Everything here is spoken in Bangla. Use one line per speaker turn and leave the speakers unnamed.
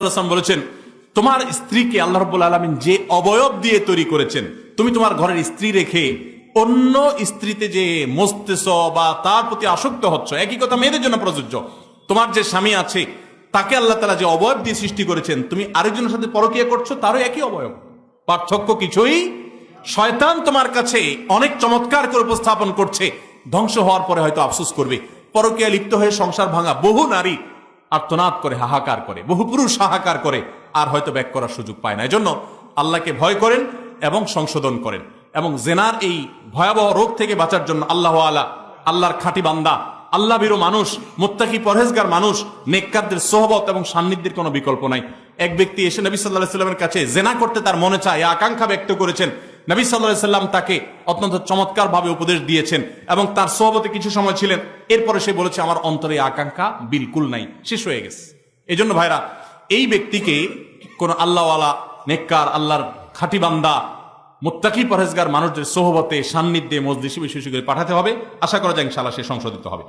বলেছেন তোমার স্ত্রীকে আল্লাহ রাব্বুল আলামিন যে অবয়ব দিয়ে তৈরি করেছেন, তুমি তোমার ঘরের স্ত্রী রেখে অন্য স্ত্রীতে যে মস্তেছ বা তার প্রতি আসক্ত হচ্ছ, একই কথা মেয়েদের জন্য প্রযোজ্য। তোমার যে স্বামী আছে তাকে আল্লাহ তাআলা যে অবয়ব দিয়ে সৃষ্টি করেছেন, তুমি আরেকজনের সাথে পরকীয়া করছো, তারও একই অবয়ব, পার্থক্য কিছুই। শয়তান তোমার কাছে অনেক চমৎকার করে উপস্থাপন করছে, ধ্বংস হওয়ার পরে হয়তো আফসোস করবে। পরকীয়া লিপ্ত হয়ে সংসার ভাঙা বহু নারী আর্তনাদ করে, হাহাকার করে, বহু পুরুষ হাহাকার করে, আর হয়তো ব্যাক করার সুযোগ পায় না। এজন্য আল্লাহকে ভয় করেন এবং সংশোধন করেন, এবং জেনার এই ভয়াবহ রোগ থেকে বাঁচার জন্য আল্লাহর খাঁটি বান্দা, আল্লাহ ভীরু মানুষ, মুত্তাকি পরহেজগার মানুষ, নেককারদের সোহবত এবং সান্নিধ্যের কোনো বিকল্প নাই। এক ব্যক্তি এসে নবী সাল্লাল্লাহু আলাইহি ওয়াসাল্লামের কাছে জেনা করতে তার মনে চায়, আকাঙ্ক্ষা ব্যক্ত করেছেন। নবী সাল্লাল্লাহু আলাইহি ওয়াসাল্লাম তাকে অত্যন্ত চমৎকার ভাবে উপদেশ দিয়েছেন এবং তার সোহবতে কিছু সময় ছিলেন। এরপরে সে বলেছে, আমার অন্তরে আকাঙ্ক্ষা বিলকুল নাই, শেষ হয়ে গেছে। এই জন্য ভাইরা, এই ব্যক্তিকে কোন আল্লাহওয়ালা, নেককার, আল্লাহর খাঁটি বান্দা, মুত্তাকি পরহেজগার মানুষদের সোহবতে, সান্নিধ্যে, মজলিসে বিশেষ করে পাঠাতে হবে। আশা করা যায় ইনশাআল্লাহ সে সংশোধিত হবে।